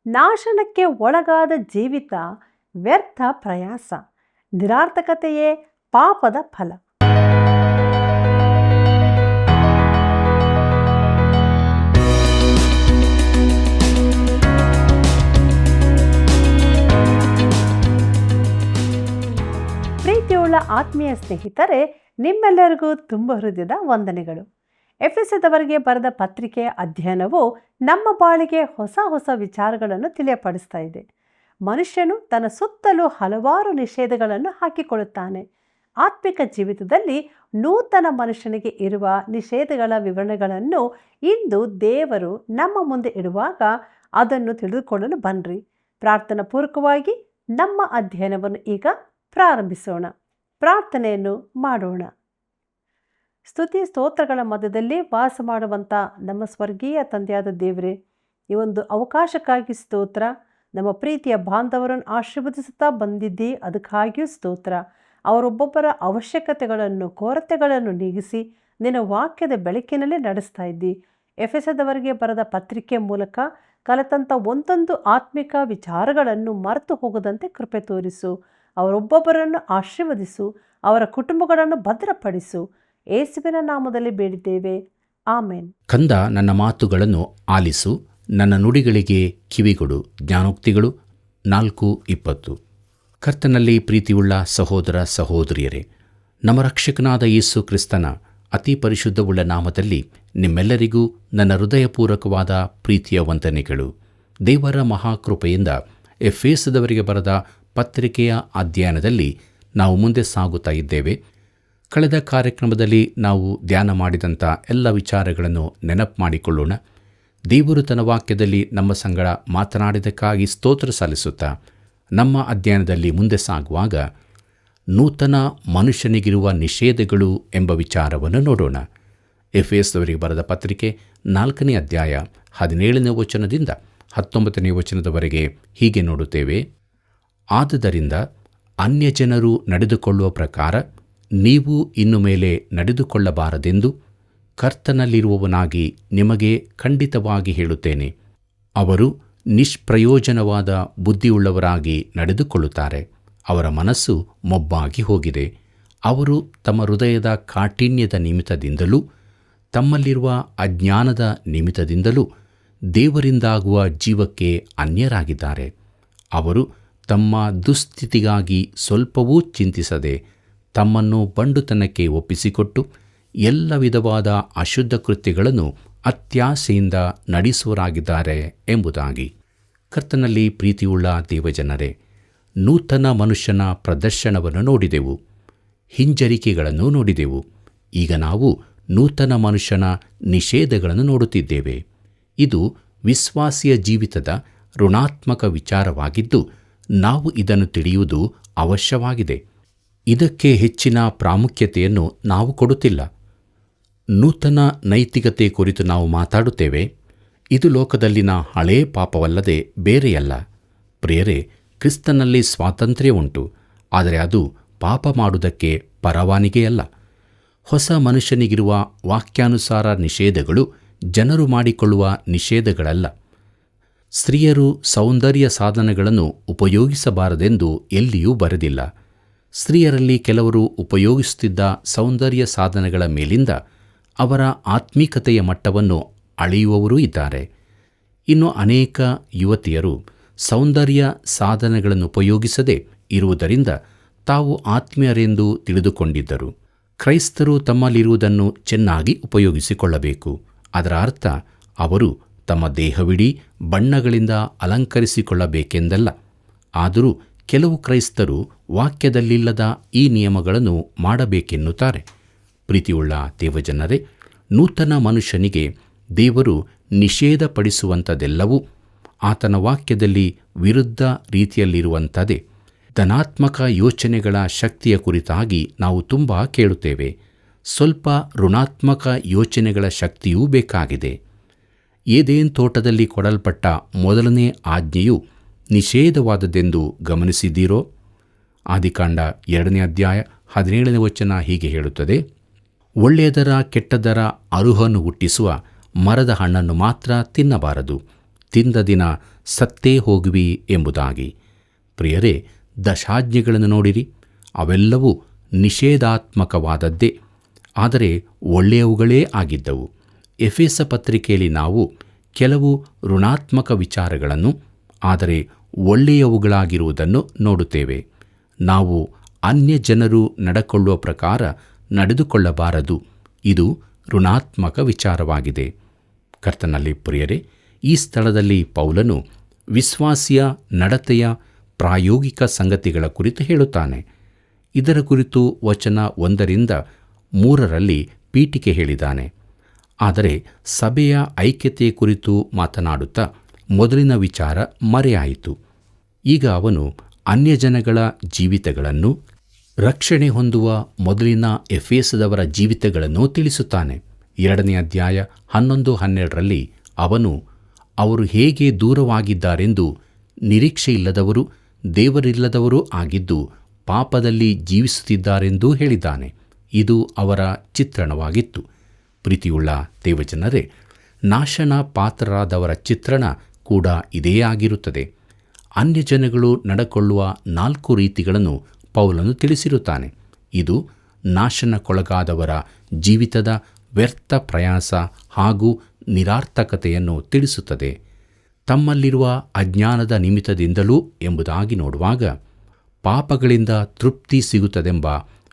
ನಾಶನಕ್ಕೆ ಒಳಗಾದ ಜೀವಿತ ವ್ಯರ್ಥ ಪ್ರಯಾಸ, ನಿರಾರ್ಥಕತೆಯೇ ಪಾಪದ ಫಲ. ಪ್ರೀತಿಯುಳ್ಳ ಆತ್ಮೀಯ ಸ್ನೇಹಿತರೆ, ನಿಮ್ಮೆಲ್ಲರಿಗೂ ತುಂಬ ಹೃದಯದ ವಂದನೆಗಳು. ಎಫೆಸದವರಿಗೆ ಬರೆದ ಪತ್ರಿಕೆಯ ಅಧ್ಯಯನವು ನಮ್ಮ ಬಾಳಿಗೆ ಹೊಸ ಹೊಸ ವಿಚಾರಗಳನ್ನು ತಿಳಿಯಪಡಿಸ್ತಾ ಇದೆ. ಮನುಷ್ಯನು ತನ್ನ ಸುತ್ತಲೂ ಹಲವಾರು ನಿಷೇಧಗಳನ್ನು ಹಾಕಿಕೊಳ್ಳುತ್ತಾನೆ. ಆತ್ಮಿಕ ಜೀವಿತದಲ್ಲಿ ನೂತನ ಮನುಷ್ಯನಿಗೆ ಇರುವ ನಿಷೇಧಗಳ ವಿವರಣೆಗಳನ್ನು ಇಂದು ದೇವರು ನಮ್ಮ ಮುಂದೆ ಇಡುವಾಗ ಅದನ್ನು ತಿಳಿದುಕೊಳ್ಳಲು ಬನ್ನಿರಿ. ಪ್ರಾರ್ಥನಾ ಪೂರ್ವಕವಾಗಿ ನಮ್ಮ ಅಧ್ಯಯನವನ್ನು ಈಗ ಪ್ರಾರಂಭಿಸೋಣ. ಪ್ರಾರ್ಥನೆಯನ್ನು ಮಾಡೋಣ. ಸ್ತುತಿ ಸ್ತೋತ್ರಗಳ ಮಧ್ಯದಲ್ಲಿ ವಾಸ ಮಾಡುವಂಥ ನಮ್ಮ ಸ್ವರ್ಗೀಯ ತಂದೆಯಾದ ದೇವರೇ, ಈ ಒಂದು ಅವಕಾಶಕ್ಕಾಗಿ ಸ್ತೋತ್ರ. ನಮ್ಮ ಪ್ರೀತಿಯ ಬಾಂಧವರನ್ನು ಆಶೀರ್ವದಿಸುತ್ತಾ ಬಂದಿದ್ದಿ, ಅದಕ್ಕಾಗಿಯೂ ಸ್ತೋತ್ರ. ಅವರೊಬ್ಬೊಬ್ಬರ ಅವಶ್ಯಕತೆಗಳನ್ನು, ಕೊರತೆಗಳನ್ನು ನೀಗಿಸಿ ನಿನ್ನ ವಾಕ್ಯದ ಬೆಳಕಿನಲ್ಲಿ ನಡೆಸ್ತಾ ಇದ್ದಿ. ಎಫೆಸದವರಿಗೆ ಬರೆದ ಪತ್ರಿಕೆ ಮೂಲಕ ಕಲಿತಂಥ ಒಂದೊಂದು ಆತ್ಮಿಕ ವಿಚಾರಗಳನ್ನು ಮರೆತು ಹೋಗದಂತೆ ಕೃಪೆ ತೋರಿಸು. ಅವರೊಬ್ಬೊಬ್ಬರನ್ನು ಆಶೀರ್ವದಿಸು, ಅವರ ಕುಟುಂಬಗಳನ್ನು ಭದ್ರಪಡಿಸು. ಯೇಸುವಿನ ನಾಮದಲ್ಲಿ ಬೇಡಿದ್ದೇವೆ, ಆಮೇನ್. ಕಂದ, ನನ್ನ ಮಾತುಗಳನ್ನು ಆಲಿಸು, ನನ್ನ ನುಡಿಗಳಿಗೆ ಕಿವಿಗೊಡು. ಜ್ಞಾನೋಕ್ತಿಗಳು 4:20. ಕರ್ತನಲ್ಲಿ ಪ್ರೀತಿಯುಳ್ಳ ಸಹೋದರ ಸಹೋದರಿಯರೇ, ನಮ್ಮ ರಕ್ಷಕನಾದ ಯೇಸು ಕ್ರಿಸ್ತನ ಅತಿ ಪರಿಶುದ್ಧವುಳ್ಳ ನಾಮದಲ್ಲಿ ನಿಮ್ಮೆಲ್ಲರಿಗೂ ನನ್ನ ಹೃದಯಪೂರ್ವಕವಾದ ಪ್ರೀತಿಯ ವಂದನೆಗಳು. ದೇವರ ಮಹಾಕೃಪೆಯಿಂದ ಎಫೆಸದವರಿಗೆ ಬರೆದ ಪತ್ರಿಕೆಯ ಅಧ್ಯಯನದಲ್ಲಿ ನಾವು ಮುಂದೆ ಸಾಗುತ್ತಾ ಇದ್ದೇವೆ. ಕಳೆದ ಕಾರ್ಯಕ್ರಮದಲ್ಲಿ ನಾವು ಧ್ಯಾನ ಮಾಡಿದಂಥ ಎಲ್ಲ ವಿಚಾರಗಳನ್ನು ನೆನಪು ಮಾಡಿಕೊಳ್ಳೋಣ. ದೇವರು ತನ್ನ ವಾಕ್ಯದಲ್ಲಿ ನಮ್ಮ ಸಂಗಡ ಮಾತನಾಡಿದ್ದಕ್ಕಾಗಿ ಸ್ತೋತ್ರ ಸಲ್ಲಿಸುತ್ತಾ ನಮ್ಮ ಅಧ್ಯಯನದಲ್ಲಿ ಮುಂದೆ ಸಾಗುವಾಗ ನೂತನ ಮನುಷ್ಯನಿಗಿರುವ ನಿಷೇಧಗಳು ಎಂಬ ವಿಚಾರವನ್ನು ನೋಡೋಣ. ಎಫೆಸದವರಿಗೆ ಬರೆದ ಪತ್ರಿಕೆ 4ನೇ ಅಧ್ಯಾಯ 17ನೇ ವಚನದಿಂದ 19ನೇ ವಚನದವರೆಗೆ ಹೀಗೆ ನೋಡುತ್ತೇವೆ. ಆದುದರಿಂದ ಅನ್ಯಜನರು ನಡೆದುಕೊಳ್ಳುವ ಪ್ರಕಾರ ನೀವು ಇನ್ನು ಮೇಲೆ ನಡೆದುಕೊಳ್ಳಬಾರದೆಂದು ಕರ್ತನಲ್ಲಿರುವವನಾಗಿ ನಿಮಗೆ ಖಂಡಿತವಾಗಿ ಹೇಳುತ್ತೇನೆ. ಅವರು ನಿಷ್ಪ್ರಯೋಜನವಾದ ಬುದ್ಧಿಯುಳ್ಳವರಾಗಿ ನಡೆದುಕೊಳ್ಳುತ್ತಾರೆ. ಅವರ ಮನಸ್ಸು ಮೊಬ್ಬಾಗಿ ಹೋಗಿದೆ. ಅವರು ತಮ್ಮ ಹೃದಯದ ಕಾಠಿಣ್ಯದ ನಿಮಿತ್ತದಿಂದಲೂ ತಮ್ಮಲ್ಲಿರುವ ಅಜ್ಞಾನದ ನಿಮಿತ್ತದಿಂದಲೂ ದೇವರಿಂದಾಗುವ ಜೀವಕ್ಕೆ ಅನ್ಯರಾಗಿದ್ದಾರೆ. ಅವರು ತಮ್ಮ ದುಸ್ಥಿತಿಗಾಗಿ ಸ್ವಲ್ಪವೂ ಚಿಂತಿಸದೆ ತಮ್ಮನ್ನು ಬಂಡುತನಕ್ಕೆ ಒಪ್ಪಿಸಿಕೊಟ್ಟು ಎಲ್ಲ ವಿಧವಾದ ಅಶುದ್ಧ ಕೃತ್ಯಗಳನ್ನು ಅತ್ಯಾಸೆಯಿಂದ ನಡೆಸುವರಾಗಿದ್ದಾರೆ ಎಂಬುದಾಗಿ. ಕರ್ತನಲ್ಲಿ ಪ್ರೀತಿಯುಳ್ಳ ದೇವಜನರೇ, ನೂತನ ಮನುಷ್ಯನ ಪ್ರದರ್ಶನವನ್ನು ನೋಡಿದೆವು, ಹಿಂಜರಿಕೆಗಳನ್ನು ನೋಡಿದೆವು. ಈಗ ನಾವು ನೂತನ ಮನುಷ್ಯನ ನಿಷೇಧಗಳನ್ನು ನೋಡುತ್ತಿದ್ದೇವೆ. ಇದು ವಿಶ್ವಾಸಿಯ ಜೀವಿತದ ಋಣಾತ್ಮಕ ವಿಚಾರವಾಗಿದ್ದು ನಾವು ಇದನ್ನು ತಿಳಿಯುವುದು ಅವಶ್ಯವಾಗಿದೆ. ಇದಕ್ಕೆ ಹೆಚ್ಚಿನ ಪ್ರಾಮುಖ್ಯತೆಯನ್ನು ನಾವು ಕೊಡುತ್ತಿಲ್ಲ. ನೂತನ ನೈತಿಕತೆ ಕುರಿತು ನಾವು ಮಾತಾಡುತ್ತೇವೆ. ಇದು ಲೋಕದಲ್ಲಿನ ಹಳೇ ಪಾಪವಲ್ಲದೆ ಬೇರೆಯಲ್ಲ. ಪ್ರಿಯರೇ, ಕ್ರಿಸ್ತನಲ್ಲಿ ಸ್ವಾತಂತ್ರ್ಯ ಉಂಟು, ಆದರೆ ಅದು ಪಾಪ ಮಾಡುವುದಕ್ಕೆ ಪರವಾನಿಗೆಯಲ್ಲ. ಹೊಸ ಮನುಷ್ಯನಿಗಿರುವ ವಾಕ್ಯಾನುಸಾರ ನಿಷೇಧಗಳು ಜನರು ಮಾಡಿಕೊಳ್ಳುವ ನಿಷೇಧಗಳಲ್ಲ. ಸ್ತ್ರೀಯರು ಸೌಂದರ್ಯ ಸಾಧನಗಳನ್ನು ಉಪಯೋಗಿಸಬಾರದೆಂದು ಎಲ್ಲಿಯೂ ಬರೆದಿಲ್ಲ. ಸ್ತ್ರೀಯರಲ್ಲಿ ಕೆಲವರು ಉಪಯೋಗಿಸುತ್ತಿದ್ದ ಸೌಂದರ್ಯ ಸಾಧನಗಳ ಮೇಲಿಂದ ಅವರ ಆತ್ಮೀಕತೆಯ ಮಟ್ಟವನ್ನು ಅಳೆಯುವವರೂ ಇದ್ದಾರೆ. ಇನ್ನು ಅನೇಕ ಯುವತಿಯರು ಸೌಂದರ್ಯ ಸಾಧನಗಳನ್ನು ಉಪಯೋಗಿಸದೆ ಇರುವುದರಿಂದ ತಾವು ಆತ್ಮೀಯರೆಂದು ತಿಳಿದುಕೊಂಡಿದ್ದರು. ಕ್ರೈಸ್ತರು ತಮ್ಮಲ್ಲಿರುವುದನ್ನು ಚೆನ್ನಾಗಿ ಉಪಯೋಗಿಸಿಕೊಳ್ಳಬೇಕು. ಅದರ ಅರ್ಥ ಅವರು ತಮ್ಮ ದೇಹವಿಡೀ ಬಣ್ಣಗಳಿಂದ ಅಲಂಕರಿಸಿಕೊಳ್ಳಬೇಕೆಂದಲ್ಲ. ಆದರೂ ಕೆಲವು ಕ್ರೈಸ್ತರು ವಾಕ್ಯದಲ್ಲಿಲ್ಲದ ಈ ನಿಯಮಗಳನ್ನು ಮಾಡಬೇಕೆನ್ನುತ್ತಾರೆ. ಪ್ರೀತಿಯುಳ್ಳ ದೇವಜನರೇ, ನೂತನ ಮನುಷ್ಯನಿಗೆ ದೇವರು ನಿಷೇಧಪಡಿಸುವಂಥದ್ದೆಲ್ಲವೂ ಆತನ ವಾಕ್ಯದಲ್ಲಿ ವಿರುದ್ಧ ರೀತಿಯಲ್ಲಿರುವಂಥದ್ದೇ. ಧನಾತ್ಮಕ ಯೋಚನೆಗಳ ಶಕ್ತಿಯ ಕುರಿತಾಗಿ ನಾವು ತುಂಬ ಕೇಳುತ್ತೇವೆ. ಸ್ವಲ್ಪ ಋಣಾತ್ಮಕ ಯೋಚನೆಗಳ ಶಕ್ತಿಯೂ ಬೇಕಾಗಿದೆ. ಏದೇನ್ ತೋಟದಲ್ಲಿ ಕೊಡಲ್ಪಟ್ಟ ಮೊದಲನೇ ಆಜ್ಞೆಯು ನಿಷೇಧವಾದದ್ದೆಂದು ಗಮನಿಸಿದ್ದೀರೋ? ಆದಿಕಾಂಡ 2ನೇ ಅಧ್ಯಾಯ 17ನೇ ವಚನ ಹೀಗೆ ಹೇಳುತ್ತದೆ: ಒಳ್ಳೆಯದರ ಕೆಟ್ಟದರ ಅರುಹನ್ನು ಹುಟ್ಟಿಸುವ ಮರದ ಹಣ್ಣನ್ನು ಮಾತ್ರ ತಿನ್ನಬಾರದು. ತಿಂದ ದಿನ ಸತ್ತೇ ಹೋಗುವಿ ಎಂಬುದಾಗಿ. ಪ್ರಿಯರೇ, ದಶಾಜ್ಞೆಗಳನ್ನು ನೋಡಿರಿ, ಅವೆಲ್ಲವೂ ನಿಷೇಧಾತ್ಮಕವಾದದ್ದೇ, ಆದರೆ ಒಳ್ಳೆಯವುಗಳೇ ಆಗಿದ್ದವು. ಎಫೆಸ ಪತ್ರಿಕೆಯಲ್ಲಿ ನಾವು ಕೆಲವು ಋಣಾತ್ಮಕ ವಿಚಾರಗಳನ್ನು, ಆದರೆ ಒಳ್ಳೆಯವುಗಳಾಗಿರುವುದನ್ನು ನೋಡುತ್ತೇವೆ. ನಾವು ಅನ್ಯ ಜನರು ನಡಕೊಳ್ಳುವ ಪ್ರಕಾರ ನಡೆದುಕೊಳ್ಳಬಾರದು. ಇದು ಋಣಾತ್ಮಕ ವಿಚಾರವಾಗಿದೆ. ಕರ್ತನಲ್ಲಿ ಪ್ರಿಯರೇ, ಈ ಸ್ಥಳದಲ್ಲಿ ಪೌಲನು ವಿಶ್ವಾಸಿಯ ನಡತೆಯ ಪ್ರಾಯೋಗಿಕ ಸಂಗತಿಗಳ ಕುರಿತು ಹೇಳುತ್ತಾನೆ. ಇದರ ಕುರಿತು ವಚನ 1-3 ಪೀಠಿಕೆ ಹೇಳಿದ್ದಾನೆ. ಆದರೆ ಸಭೆಯ ಐಕ್ಯತೆಯ ಕುರಿತು ಮಾತನಾಡುತ್ತಾ ಮೊದಲಿನ ವಿಚಾರ ಮರೆಯಾಯಿತು. ಈಗ ಅವನು ಅನ್ಯಜನಗಳ ಜೀವಿತಗಳನ್ನು, ರಕ್ಷಣೆ ಹೊಂದುವ ಮೊದಲಿನ ಎಫೆಸದವರ ಜೀವಿತಗಳನ್ನು ತಿಳಿಸುತ್ತಾನೆ. 2ನೇ ಅಧ್ಯಾಯ 11-12 ಅವನು ಅವರು ಹೇಗೆ ದೂರವಾಗಿದ್ದಾರೆಂದು, ನಿರೀಕ್ಷೆಯಿಲ್ಲದವರು, ದೇವರಿಲ್ಲದವರೂ ಆಗಿದ್ದು ಪಾಪದಲ್ಲಿ ಜೀವಿಸುತ್ತಿದ್ದಾರೆಂದೂ ಹೇಳಿದ್ದಾನೆ. ಇದು ಅವರ ಚಿತ್ರಣವಾಗಿತ್ತು. ಪ್ರೀತಿಯುಳ್ಳ ದೇವಜನರೇ, ನಾಶನ ಪಾತ್ರರಾದವರ ಚಿತ್ರಣ ಕೂಡ ಇದೇ ಆಗಿರುತ್ತದೆ. ಅನ್ಯಜನಗಳು ನಡಕೊಳ್ಳುವ 4 ರೀತಿಗಳನ್ನು ಪೌಲನು ತಿಳಿಸಿರುತ್ತಾನೆ. ಇದು ನಾಶನಕ್ಕೊಳಗಾದವರ ಜೀವಿತದ ವ್ಯರ್ಥ ಪ್ರಯಾಸ ಹಾಗೂ ನಿರಾರ್ಥಕತೆಯನ್ನು ತಿಳಿಸುತ್ತದೆ. ತಮ್ಮಲ್ಲಿರುವ ಅಜ್ಞಾನದ ನಿಮಿತ್ತದಿಂದಲೂ ಎಂಬುದಾಗಿ ನೋಡುವಾಗ, ಪಾಪಗಳಿಂದ ತೃಪ್ತಿ ಸಿಗುತ್ತದೆಂಬ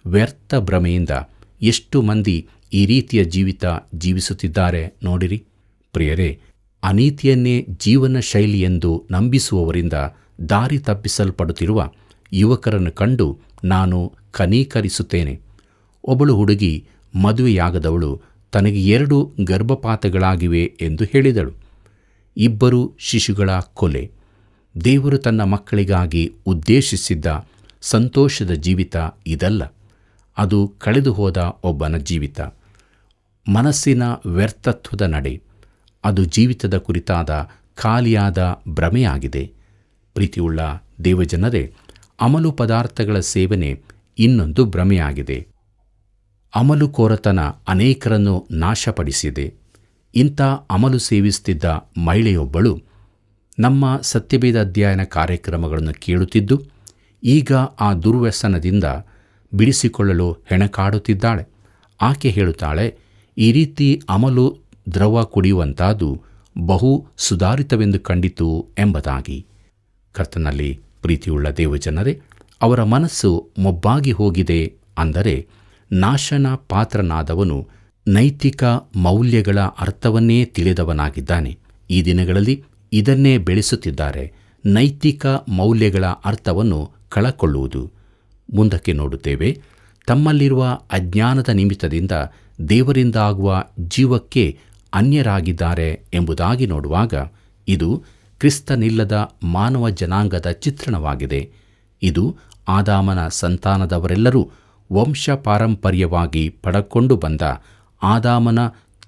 ವ್ಯರ್ಥ ಭ್ರಮೆಯಿಂದ ಎಷ್ಟು ಮಂದಿ ಈ ರೀತಿಯ ಜೀವಿತ ಜೀವಿಸುತ್ತಿದ್ದಾರೆ ನೋಡಿರಿ. ಪ್ರಿಯರೇ, ಅನೀತಿಯನ್ನೇ ಜೀವನ ಶೈಲಿಯೆಂದು ನಂಬಿಸುವವರಿಂದ ದಾರಿ ತಪ್ಪಿಸಲ್ಪಡುತ್ತಿರುವ ಯುವಕರನ್ನು ಕಂಡು ನಾನು ಕನೀಕರಿಸುತ್ತೇನೆ. ಒಬ್ಬಳು ಹುಡುಗಿ, ಮದುವೆಯಾಗದವಳು, ತನಗೆ 2 ಗರ್ಭಪಾತಗಳಾಗಿವೆ ಎಂದು ಹೇಳಿದಳು. 2 ಶಿಶುಗಳ ಕೊಲೆ. ದೇವರು ತನ್ನ ಮಕ್ಕಳಿಗಾಗಿ ಉದ್ದೇಶಿಸಿದ್ದ ಸಂತೋಷದ ಜೀವಿತ ಇದಲ್ಲ. ಅದು ಕಳೆದು ಹೋದ ಒಬ್ಬನ ಜೀವಿತ, ಮನಸ್ಸಿನ ವ್ಯರ್ಥತ್ವದ ನಡೆ. ಅದು ಜೀವಿತದ ಕುರಿತಾದ ಖಾಲಿಯಾದ ಭ್ರಮೆಯಾಗಿದೆ. ಪ್ರೀತಿಯುಳ್ಳ ದೇವಜನರೇ, ಅಮಲು ಪದಾರ್ಥಗಳ ಸೇವನೆ ಇನ್ನೊಂದು ಭ್ರಮೆಯಾಗಿದೆ. ಅಮಲುಕೋರತನ ಅನೇಕರನ್ನು ನಾಶಪಡಿಸಿದೆ. ಇಂಥ ಅಮಲು ಸೇವಿಸುತ್ತಿದ್ದ ಮಹಿಳೆಯೊಬ್ಬಳು ನಮ್ಮ ಸತ್ಯವೇದ ಅಧ್ಯಯನ ಕಾರ್ಯಕ್ರಮಗಳನ್ನು ಕೇಳುತ್ತಿದ್ದು, ಈಗ ಆ ದುರ್ವ್ಯಸನದಿಂದ ಬಿಡಿಸಿಕೊಳ್ಳಲು ಹೆಣಕಾಡುತ್ತಿದ್ದಾಳೆ. ಆಕೆ ಹೇಳುತ್ತಾಳೆ, ಈ ರೀತಿ ಅಮಲು ದ್ರವ ಕುಡಿಯುವಂಥದ್ದು ಬಹು ಸುಧಾರಿತವೆಂದು ಕಂಡಿತು ಎಂಬುದಾಗಿ. ಕರ್ತನಲ್ಲಿ ಪ್ರೀತಿಯುಳ್ಳ ದೇವಜನರೇ, ಅವರ ಮನಸ್ಸು ಮೊಬ್ಬಾಗಿ ಹೋಗಿದೆ. ಅಂದರೆ ನಾಶನ ಪಾತ್ರನಾದವನು ನೈತಿಕ ಮೌಲ್ಯಗಳ ಅರ್ಥವನ್ನೇ ತಿಳಿದವನಾಗಿದ್ದಾನೆ. ಈ ದಿನಗಳಲ್ಲಿ ಇದನ್ನೇ ಬೆಳೆಸುತ್ತಿದ್ದಾರೆ, ನೈತಿಕ ಮೌಲ್ಯಗಳ ಅರ್ಥವನ್ನು ಕಳಕೊಳ್ಳುವುದು. ಮುಂದಕ್ಕೆ ನೋಡುತ್ತೇವೆ, ತಮ್ಮಲ್ಲಿರುವ ಅಜ್ಞಾನದ ನಿಮಿತ್ತದಿಂದ ದೇವರಿಂದ ಆಗುವ ಜೀವಕ್ಕೆ ಅನ್ಯರಾಗಿದ್ದಾರೆ ಎಂಬುದಾಗಿ ನೋಡುವಾಗ, ಇದು ಕ್ರಿಸ್ತನಿಲ್ಲದ ಮಾನವ ಜನಾಂಗದ ಚಿತ್ರಣವಾಗಿದೆ. ಇದು ಆದಾಮನ ಸಂತಾನದವರೆಲ್ಲರೂ ವಂಶ ಪಾರಂಪರ್ಯವಾಗಿ ಪಡಕೊಂಡು ಬಂದ ಆದಾಮನ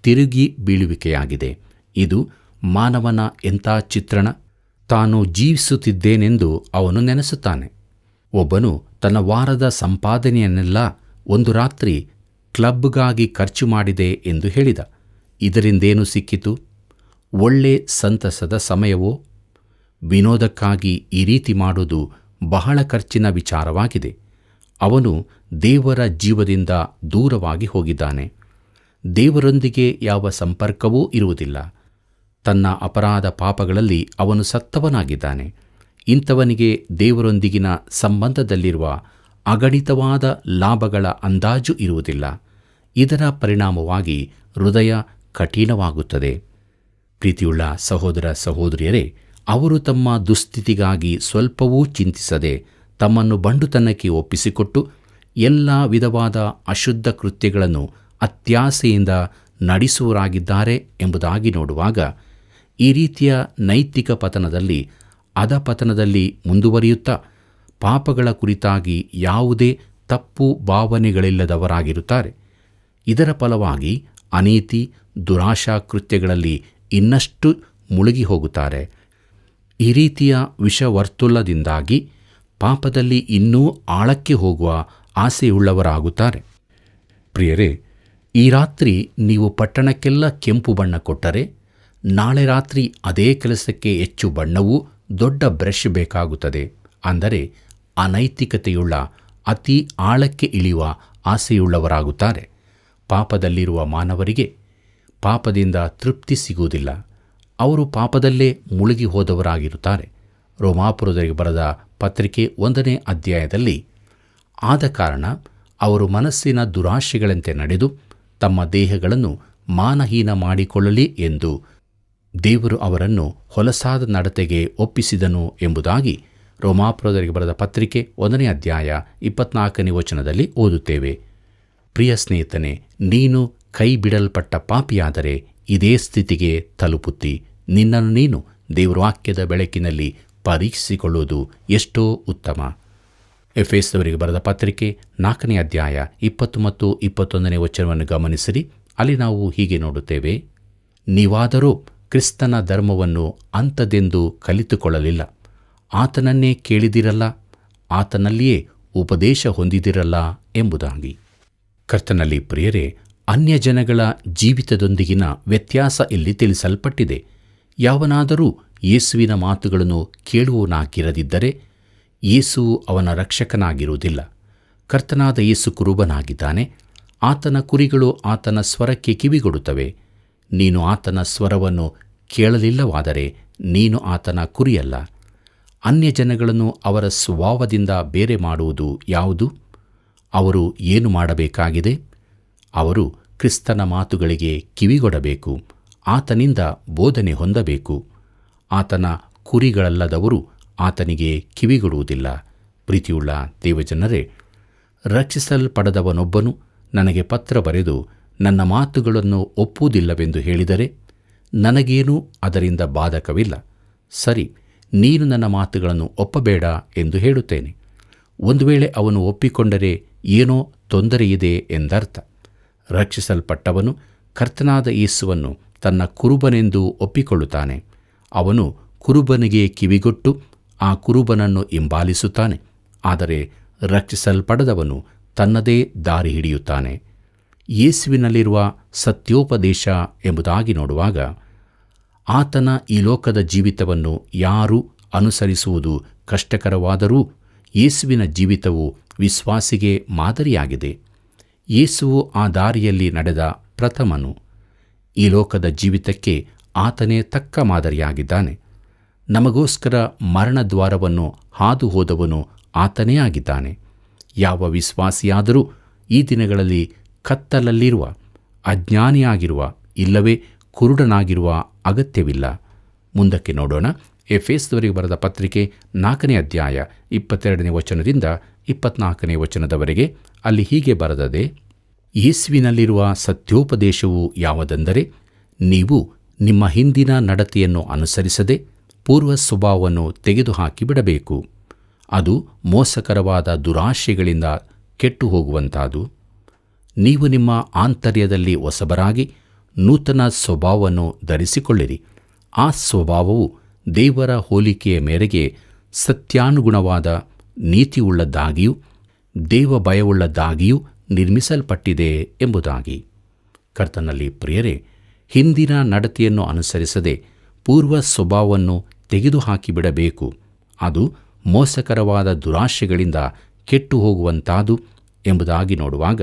ತಿರುಗಿ ಬೀಳುವಿಕೆಯಾಗಿದೆ. ಇದು ಮಾನವನ ಎಂಥ ಚಿತ್ರಣ! ತಾನು ಜೀವಿಸುತ್ತಿದ್ದೇನೆಂದು ಅವನು ನೆನೆಸುತ್ತಾನೆ. ಒಬ್ಬನು ತನ್ನ ವಾರದ ಸಂಪಾದನೆಯನ್ನೆಲ್ಲ ಒಂದು ರಾತ್ರಿ ಕ್ಲಬ್ಗಾಗಿ ಖರ್ಚು ಮಾಡಿದೆ ಎಂದು ಹೇಳಿದ. ಇದರಿಂದೇನು ಸಿಕ್ಕಿತು? ಒಳ್ಳೆ ಸಂತಸದ ಸಮಯವೋ? ವಿನೋದಕ್ಕಾಗಿ ಈ ರೀತಿ ಮಾಡುವುದು ಬಹಳ ಖರ್ಚಿನ ವಿಚಾರವಾಗಿದೆ. ಅವನು ದೇವರ ಜೀವದಿಂದ ದೂರವಾಗಿ ಹೋಗಿದ್ದಾನೆ. ದೇವರೊಂದಿಗೆ ಯಾವ ಸಂಪರ್ಕವೂ ಇರುವುದಿಲ್ಲ. ತನ್ನ ಅಪರಾಧ ಪಾಪಗಳಲ್ಲಿ ಅವನು ಸತ್ತವನಾಗಿದ್ದಾನೆ. ಇಂಥವನಿಗೆ ದೇವರೊಂದಿಗಿನ ಸಂಬಂಧದಲ್ಲಿರುವ ಅಗಣಿತವಾದ ಲಾಭಗಳ ಅಂದಾಜು ಇರುವುದಿಲ್ಲ. ಇದರ ಪರಿಣಾಮವಾಗಿ ಹೃದಯ ಕಠಿಣವಾಗುತ್ತದೆ. ಪ್ರೀತಿಯುಳ್ಳ ಸಹೋದರ ಸಹೋದರಿಯರೇ, ಅವರು ತಮ್ಮ ದುಸ್ಥಿತಿಗಾಗಿ ಸ್ವಲ್ಪವೂ ಚಿಂತಿಸದೆ ತಮ್ಮನ್ನು ಬಂಡುತನಕ್ಕೆ ಒಪ್ಪಿಸಿಕೊಟ್ಟು ಎಲ್ಲ ವಿಧವಾದ ಅಶುದ್ಧ ಕೃತ್ಯಗಳನ್ನು ಅತ್ಯಾಸೆಯಿಂದ ನಡೆಸುವರಾಗಿದ್ದಾರೆ ಎಂಬುದಾಗಿ ನೋಡುವಾಗ, ಈ ರೀತಿಯ ನೈತಿಕ ಪತನದಲ್ಲಿ ಅಧಪತನದಲ್ಲಿ ಮುಂದುವರಿಯುತ್ತಾ ಪಾಪಗಳ ಕುರಿತಾಗಿ ಯಾವುದೇ ತಪ್ಪು ಭಾವನೆಗಳಿಲ್ಲದವರಾಗಿರುತ್ತಾರೆ. ಇದರ ಫಲವಾಗಿ ಅನೀತಿ, ದುರಾಶಾ ಕೃತ್ಯಗಳಲ್ಲಿ ಇನ್ನಷ್ಟು ಮುಳುಗಿ ಹೋಗುತ್ತಾರೆ. ಈ ರೀತಿಯ ವಿಷವರ್ತುಲದಿಂದಾಗಿ ಪಾಪದಲ್ಲಿ ಇನ್ನೂ ಆಳಕ್ಕೆ ಹೋಗುವ ಆಸೆಯುಳ್ಳವರಾಗುತ್ತಾರೆ. ಪ್ರಿಯರೇ, ಈ ರಾತ್ರಿ ನೀವು ಪಟ್ಟಣಕ್ಕೆಲ್ಲ ಕೆಂಪು ಬಣ್ಣ ಕೊಟ್ಟರೆ, ನಾಳೆ ರಾತ್ರಿ ಅದೇ ಕೆಲಸಕ್ಕೆ ಹೆಚ್ಚು ಬಣ್ಣವೂ ದೊಡ್ಡ ಬ್ರಷ್ ಬೇಕಾಗುತ್ತದೆ. ಅಂದರೆ ಅನೈತಿಕತೆಯುಳ್ಳ, ಅತಿ ಆಳಕ್ಕೆ ಇಳಿಯುವ ಆಸೆಯುಳ್ಳವರಾಗುತ್ತಾರೆ. ಪಾಪದಲ್ಲಿರುವ ಮಾನವರಿಗೆ ಪಾಪದಿಂದ ತೃಪ್ತಿ ಸಿಗುವುದಿಲ್ಲ. ಅವರು ಪಾಪದಲ್ಲೇ ಮುಳುಗಿ ಹೋದವರಾಗಿರುತ್ತಾರೆ. ರೋಮಾಪುರದವರಿಗೆ ಬರೆದ ಪತ್ರಿಕೆ 1ನೇ ಅಧ್ಯಾಯದಲ್ಲಿ, ಆದ ಕಾರಣ ಅವರು ಮನಸ್ಸಿನ ದುರಾಶೆಗಳಂತೆ ನಡೆದು ತಮ್ಮ ದೇಹಗಳನ್ನು ಮಾನಹೀನ ಮಾಡಿಕೊಳ್ಳಲಿ ಎಂದು ದೇವರು ಅವರನ್ನು ಹೊಲಸಾದ ನಡತೆಗೆ ಒಪ್ಪಿಸಿದನು ಎಂಬುದಾಗಿ ರೋಮಾಪುರದವರಿಗೆ ಬರೆದ ಪತ್ರಿಕೆ 1ನೇ ಅಧ್ಯಾಯ 24ನೇ ವಚನದಲ್ಲಿ ಓದುತ್ತೇವೆ. ಪ್ರಿಯ ಸ್ನೇಹಿತನೇ, ನೀನು ಕೈ ಬಿಡಲ್ಪಟ್ಟ ಪಾಪಿಯಾದರೆ ಇದೇ ಸ್ಥಿತಿಗೆ ತಲುಪುತ್ತಿ. ನಿನ್ನನ್ನು ನೀನು ದೇವರ ವಾಕ್ಯದ ಬೆಳಕಿನಲ್ಲಿ ಪರೀಕ್ಷಿಸಿಕೊಳ್ಳುವುದು ಎಷ್ಟೋ ಉತ್ತಮ. ಎಫೆಸದವರಿಗೆ ಬರೆದ ಪತ್ರಿಕೆ 4ನೇ ಅಧ್ಯಾಯ 20 ಮತ್ತು 21ನೇ ವಚನವನ್ನು ಗಮನಿಸಿರಿ. ಅಲ್ಲಿ ನಾವು ಹೀಗೆ ನೋಡುತ್ತೇವೆ, ನೀವಾದರೂ ಕ್ರಿಸ್ತನ ಧರ್ಮವನ್ನು ಅಂಥದೆಂದು ಕಲಿತುಕೊಳ್ಳಲಿಲ್ಲ. ಆತನನ್ನೇ ಕೇಳಿದಿರಲ್ಲ, ಆತನಲ್ಲಿಯೇ ಉಪದೇಶ ಹೊಂದಿದಿರಲ್ಲ ಎಂಬುದಾಗಿ. ಕರ್ತನಲ್ಲಿ ಪ್ರಿಯರೇ, ಅನ್ಯಜನಗಳ ಜೀವಿತದೊಂದಿಗಿನ ವ್ಯತ್ಯಾಸ ಇಲ್ಲಿ ತಿಳಿಸಲ್ಪಟ್ಟಿದೆ. ಯಾವನಾದರೂ ಯೇಸುವಿನ ಮಾತುಗಳನ್ನು ಕೇಳುವವನಾಗಿರದಿದ್ದರೆ ಯೇಸುವು ಅವನ ರಕ್ಷಕನಾಗಿರುವುದಿಲ್ಲ. ಕರ್ತನಾದ ಯೇಸು ಕುರುಬನಾಗಿದ್ದಾನೆ. ಆತನ ಕುರಿಗಳು ಆತನ ಸ್ವರಕ್ಕೆ ಕಿವಿಗೊಡುತ್ತವೆ. ನೀನು ಆತನ ಸ್ವರವನ್ನು ಕೇಳಲಿಲ್ಲವಾದರೆ ನೀನು ಆತನ ಕುರಿಯಲ್ಲ. ಅನ್ಯಜನಗಳನ್ನು ಅವರ ಸ್ವಭಾವದಿಂದ ಬೇರೆ ಮಾಡುವುದು ಯಾವುದು? ಅವರು ಏನು ಮಾಡಬೇಕಾಗಿದೆ? ಅವರು ಕ್ರಿಸ್ತನ ಮಾತುಗಳಿಗೆ ಕಿವಿಗೊಡಬೇಕು. ಆತನಿಂದ ಬೋಧನೆ ಹೊಂದಬೇಕು. ಆತನ ಕುರಿಗಳಲ್ಲದವರು ಆತನಿಗೆ ಕಿವಿಗೊಡುವುದಿಲ್ಲ. ಪ್ರೀತಿಯುಳ್ಳ ದೇವಜನರೇ, ರಕ್ಷಿಸಲ್ಪಡದವನೊಬ್ಬನು ನನಗೆ ಪತ್ರ ಬರೆದು ನನ್ನ ಮಾತುಗಳನ್ನು ಒಪ್ಪುವುದಿಲ್ಲವೆಂದು ಹೇಳಿದರೆ ನನಗೇನೂ ಅದರಿಂದ ಬಾಧಕವಿಲ್ಲ. ಸರಿ, ನೀನು ನನ್ನ ಮಾತುಗಳನ್ನು ಒಪ್ಪಬೇಡ ಎಂದು ಹೇಳುತ್ತೇನೆ. ಒಂದು ವೇಳೆ ಅವನು ಒಪ್ಪಿಕೊಂಡರೆ ಏನೋ ತೊಂದರೆಯಿದೆ ಎಂದರ್ಥ. ರಕ್ಷಿಸಲ್ಪಟ್ಟವನು ಕರ್ತನಾದ ಯೇಸುವನ್ನು ತನ್ನ ಕುರುಬನೆಂದು ಒಪ್ಪಿಕೊಳ್ಳುತ್ತಾನೆ. ಅವನು ಕುರುಬನಿಗೆ ಕಿವಿಗೊಟ್ಟು ಆ ಕುರುಬನನ್ನು ಹಿಂಬಾಲಿಸುತ್ತಾನೆ. ಆದರೆ ರಕ್ಷಿಸಲ್ಪಡದವನು ತನ್ನದೇ ದಾರಿ ಹಿಡಿಯುತ್ತಾನೆ. ಯೇಸುವಿನಲ್ಲಿರುವ ಸತ್ಯೋಪದೇಶ ಎಂಬುದಾಗಿ ನೋಡುವಾಗ, ಆತನ ಈ ಲೋಕದ ಜೀವಿತವನ್ನು ಯಾರೂ ಅನುಸರಿಸುವುದು ಕಷ್ಟಕರವಾದರೂ ಯೇಸುವಿನ ಜೀವಿತವು ವಿಶ್ವಾಸಿಗೆ ಮಾದರಿಯಾಗಿದೆ. ಯೇಸುವು ಆ ದಾರಿಯಲ್ಲಿ ನಡೆದ ಪ್ರಥಮನು. ಈ ಲೋಕದ ಜೀವಿತಕ್ಕೆ ಆತನೇ ತಕ್ಕ ಮಾದರಿಯಾಗಿದ್ದಾನೆ. ನಮಗೋಸ್ಕರ ಮರಣದ್ವಾರವನ್ನು ಹಾದು ಹೋದವನು ಆತನೇ ಆಗಿದ್ದಾನೆ. ಯಾವ ವಿಶ್ವಾಸಿಯಾದರೂ ಈ ದಿನಗಳಲ್ಲಿ ಕತ್ತಲಲ್ಲಿರುವ, ಅಜ್ಞಾನಿಯಾಗಿರುವ, ಇಲ್ಲವೇ ಕುರುಡನಾಗಿರುವ ಅಗತ್ಯವಿಲ್ಲ. ಮುಂದಕ್ಕೆ ನೋಡೋಣ. ಎಫೆಸದವರಿಗೆ ಬರೆದ ಪತ್ರಿಕೆ 4ನೇ ಅಧ್ಯಾಯ 22ನೇ ವಚನದಿಂದ 24ನೇ ವಚನದವರೆಗೆ. ಅಲ್ಲಿ ಹೀಗೆ ಬರೆದದೆ, ಯೇಸುವಿನಲ್ಲಿರುವ ಸತ್ಯೋಪದೇಶವು ಯಾವುದೆಂದರೆ, ನೀವು ನಿಮ್ಮ ಹಿಂದಿನ ನಡತೆಯನ್ನು ಅನುಸರಿಸದೆ ಪೂರ್ವ ಸ್ವಭಾವವನ್ನು ತೆಗೆದುಹಾಕಿ ಬಿಡಬೇಕು. ಅದು ಮೋಸಕರವಾದ ದುರಾಶೆಗಳಿಂದ ಕೆಟ್ಟು ಹೋಗುವಂತಾದು. ನೀವು ನಿಮ್ಮ ಆಂತರ್ಯದಲ್ಲಿ ಹೊಸಬರಾಗಿ ನೂತನ ಸ್ವಭಾವವನ್ನು ಧರಿಸಿಕೊಳ್ಳಿರಿ. ಆ ಸ್ವಭಾವವು ದೇವರ ಹೋಲಿಕೆಯ ಮೇರೆಗೆ ಸತ್ಯಾನುಗುಣವಾದ ನೀತಿಯುಳ್ಳದ್ದಾಗಿಯೂ ದೇವ ಭಯವುಳ್ಳದ್ದಾಗಿಯೂ ನಿರ್ಮಿಸಲ್ಪಟ್ಟಿದೆ ಎಂಬುದಾಗಿ. ಕರ್ತನಲ್ಲಿ ಪ್ರಿಯರೇ, ಹಿಂದಿನ ನಡತೆಯನ್ನು ಅನುಸರಿಸದೆ ಪೂರ್ವ ಸ್ವಭಾವವನ್ನು ತೆಗೆದುಹಾಕಿಬಿಡಬೇಕು. ಅದು ಮೋಸಕರವಾದ ದುರಾಶೆಗಳಿಂದ ಕೆಟ್ಟು ಹೋಗುವಂತಾದು ಎಂಬುದಾಗಿ ನೋಡುವಾಗ,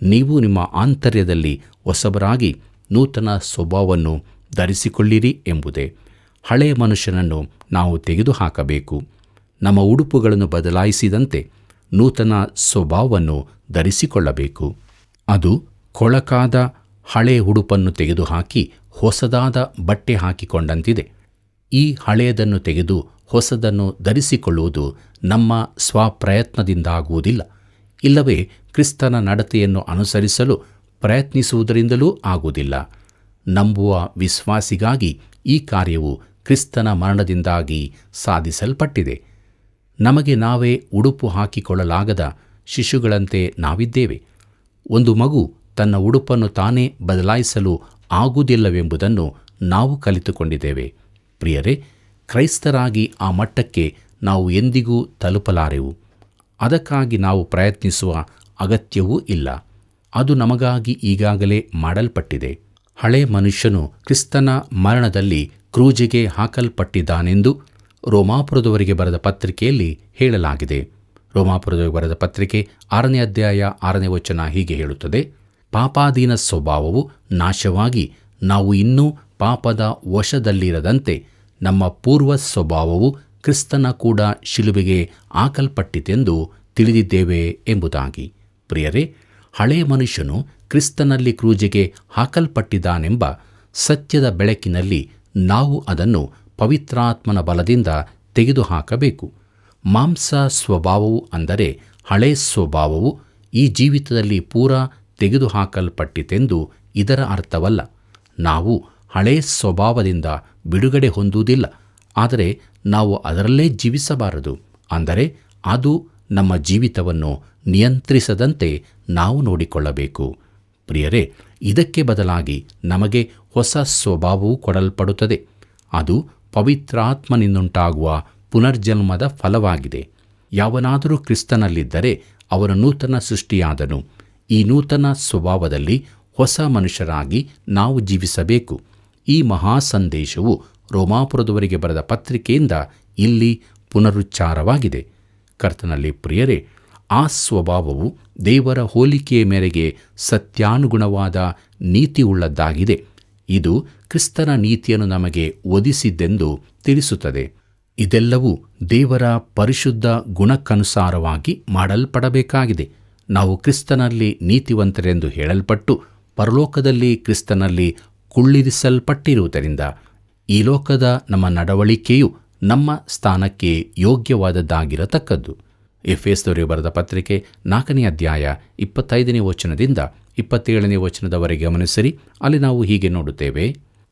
ನೀವು ನಿಮ್ಮ ಆಂತರ್ಯದಲ್ಲಿ ಹೊಸಬರಾಗಿ ನೂತನ ಸ್ವಭಾವವನ್ನು ಧರಿಸಿಕೊಳ್ಳಿರಿ ಎಂಬುದೇ. ಹಳೆಯ ಮನುಷ್ಯನನ್ನು ನಾವು ತೆಗೆದುಹಾಕಬೇಕು. ನಮ್ಮ ಉಡುಪುಗಳನ್ನು ಬದಲಾಯಿಸಿದಂತೆ ನೂತನ ಸ್ವಭಾವವನ್ನು ಧರಿಸಿಕೊಳ್ಳಬೇಕು. ಅದು ಕೊಳಕಾದ ಹಳೆಯ ಉಡುಪನ್ನು ತೆಗೆದುಹಾಕಿ ಹೊಸದಾದ ಬಟ್ಟೆ ಹಾಕಿಕೊಂಡಂತಿದೆ. ಈ ಹಳೆಯದನ್ನು ತೆಗೆದು ಹೊಸದನ್ನು ಧರಿಸಿಕೊಳ್ಳುವುದು ನಮ್ಮ ಸ್ವಪ್ರಯತ್ನದಿಂದಾಗುವುದಿಲ್ಲ, ಇಲ್ಲವೇ ಕ್ರಿಸ್ತನ ನಡತೆಯನ್ನು ಅನುಸರಿಸಲು ಪ್ರಯತ್ನಿಸುವುದರಿಂದಲೂ ಆಗುವುದಿಲ್ಲ. ನಂಬುವ ವಿಶ್ವಾಸಿಗಾಗಿ ಈ ಕಾರ್ಯವು ಕ್ರಿಸ್ತನ ಮರಣದಿಂದಾಗಿ ಸಾಧಿಸಲ್ಪಟ್ಟಿದೆ. ನಮಗೆ ನಾವೇ ಉಡುಪು ಹಾಕಿಕೊಳ್ಳಲಾಗದ ಶಿಶುಗಳಂತೆ ನಾವಿದ್ದೇವೆ. ಒಂದು ಮಗು ತನ್ನ ಉಡುಪನ್ನು ತಾನೇ ಬದಲಾಯಿಸಲು ಆಗುವುದಿಲ್ಲವೆಂಬುದನ್ನು ನಾವು ಕಲಿತುಕೊಂಡಿದ್ದೇವೆ. ಪ್ರಿಯರೇ, ಕ್ರೈಸ್ತರಾಗಿ ಆ ಮಟ್ಟಕ್ಕೆ ನಾವು ಎಂದಿಗೂ ತಲುಪಲಾರೆವು. ಅದಕ್ಕಾಗಿ ನಾವು ಪ್ರಯತ್ನಿಸುವ ಅಗತ್ಯವೂ ಇಲ್ಲ. ಅದು ನಮಗಾಗಿ ಈಗಾಗಲೇ ಮಾಡಲ್ಪಟ್ಟಿದೆ. ಹಳೆ ಮನುಷ್ಯನು ಕ್ರಿಸ್ತನ ಮರಣದಲ್ಲಿ ಕ್ರೂಜಿಗೆ ಹಾಕಲ್ಪಟ್ಟಿದ್ದಾನೆಂದು ರೋಮಾಪುರದವರಿಗೆ ಬರೆದ ಪತ್ರಿಕೆಯಲ್ಲಿ ಹೇಳಲಾಗಿದೆ. ರೋಮಾಪುರದವರಿಗೆ ಬರೆದ ಪತ್ರಿಕೆ 6ನೇ ಅಧ್ಯಾಯ 6ನೇ ವಚನ ಹೀಗೆ ಹೇಳುತ್ತದೆ: ಪಾಪಾಧೀನ ಸ್ವಭಾವವು ನಾಶವಾಗಿ ನಾವು ಇನ್ನೂ ಪಾಪದ ವಶದಲ್ಲಿರದಂತೆ ನಮ್ಮ ಪೂರ್ವ ಸ್ವಭಾವವು ಕ್ರಿಸ್ತನ ಕೂಡ ಶಿಲುಬೆಗೆ ಹಾಕಲ್ಪಟ್ಟಿತೆಂದು ತಿಳಿದಿದ್ದೇವೆ ಎಂಬುದಾಗಿ. ಪ್ರಿಯರೇ, ಹಳೆ ಮನುಷ್ಯನು ಕ್ರಿಸ್ತನಲ್ಲಿ ಕ್ರೂಜಿಗೆ ಹಾಕಲ್ಪಟ್ಟಿದ್ದಾನೆಂಬ ಸತ್ಯದ ಬೆಳಕಿನಲ್ಲಿ ನಾವು ಅದನ್ನು ಪವಿತ್ರಾತ್ಮನ ಬಲದಿಂದ ತೆಗೆದುಹಾಕಬೇಕು. ಮಾಂಸ ಸ್ವಭಾವವು ಅಂದರೆ ಹಳೆ ಸ್ವಭಾವವು ಈ ಜೀವಿತದಲ್ಲಿ ಪೂರಾ ತೆಗೆದುಹಾಕಲ್ಪಟ್ಟಿತೆಂದು ಇದರ ಅರ್ಥವಲ್ಲ. ನಾವು ಹಳೆ ಸ್ವಭಾವದಿಂದ ಬಿಡುಗಡೆ ಹೊಂದುವುದಿಲ್ಲ, ಆದರೆ ನಾವು ಅದರಲ್ಲೇ ಜೀವಿಸಬಾರದು. ಅಂದರೆ ಅದು ನಮ್ಮ ಜೀವಿತವನ್ನು ನಿಯಂತ್ರಿಸದಂತೆ ನಾವು ನೋಡಿಕೊಳ್ಳಬೇಕು. ಪ್ರಿಯರೇ, ಇದಕ್ಕೆ ಬದಲಾಗಿ ನಮಗೆ ಹೊಸ ಸ್ವಭಾವವು ಕೊಡಲ್ಪಡುತ್ತದೆ. ಅದು ಪವಿತ್ರಾತ್ಮನಿಂದುಂಟಾಗುವ ಪುನರ್ಜನ್ಮದ ಫಲವಾಗಿದೆ. ಯಾವನಾದರೂ ಕ್ರಿಸ್ತನಲ್ಲಿದ್ದರೆ ಅವನು ನೂತನ ಸೃಷ್ಟಿಯಾದನು. ಈ ನೂತನ ಸ್ವಭಾವದಲ್ಲಿ ಹೊಸ ಮನುಷ್ಯರಾಗಿ ನಾವು ಜೀವಿಸಬೇಕು. ಈ ಮಹಾ ಸಂದೇಶವು ರೋಮಾಪುರದವರಿಗೆ ಬರೆದ ಪತ್ರಿಕೆಯಿಂದ ಇಲ್ಲಿ ಪುನರುಚ್ಚಾರವಾಗಿದೆ. ಕರ್ತನಲ್ಲಿ ಪ್ರಿಯರೇ, ಆ ಸ್ವಭಾವವು ದೇವರ ಹೋಲಿಕೆಯ ಮೇರೆಗೆ ಸತ್ಯಾನುಗುಣವಾದ ನೀತಿಯುಳ್ಳದ್ದಾಗಿದೆ. ಇದು ಕ್ರಿಸ್ತನ ನೀತಿಯನ್ನು ನಮಗೆ ಒದಿಸಿದ್ದೆಂದು ತಿಳಿಸುತ್ತದೆ. ಇದೆಲ್ಲವೂ ದೇವರ ಪರಿಶುದ್ಧ ಗುಣಕ್ಕನುಸಾರವಾಗಿ ಮಾಡಲ್ಪಡಬೇಕಾಗಿದೆ. ನಾವು ಕ್ರಿಸ್ತನಲ್ಲಿ ನೀತಿವಂತರೆಂದು ಹೇಳಲ್ಪಟ್ಟು ಪರಲೋಕದಲ್ಲಿ ಕ್ರಿಸ್ತನಲ್ಲಿ ಕುಳ್ಳಿರಿಸಲ್ಪಟ್ಟಿರುವುದರಿಂದ ಈ ಲೋಕದ ನಮ್ಮ ನಡವಳಿಕೆಯು ನಮ್ಮ ಸ್ಥಾನಕ್ಕೆ ಯೋಗ್ಯವಾದದ್ದಾಗಿರತಕ್ಕದ್ದು. ಎಫೆಸದವರಿಗೆ ಬರೆದ ಪತ್ರಿಕೆ 4ನೇ ಅಧ್ಯಾಯ 25ನೇ ವಚನದಿಂದ 27ನೇ ವಚನದವರೆಗೆ ಗಮನಿಸಿರಿ. ಅಲ್ಲಿ ನಾವು ಹೀಗೆ ನೋಡುತ್ತೇವೆ: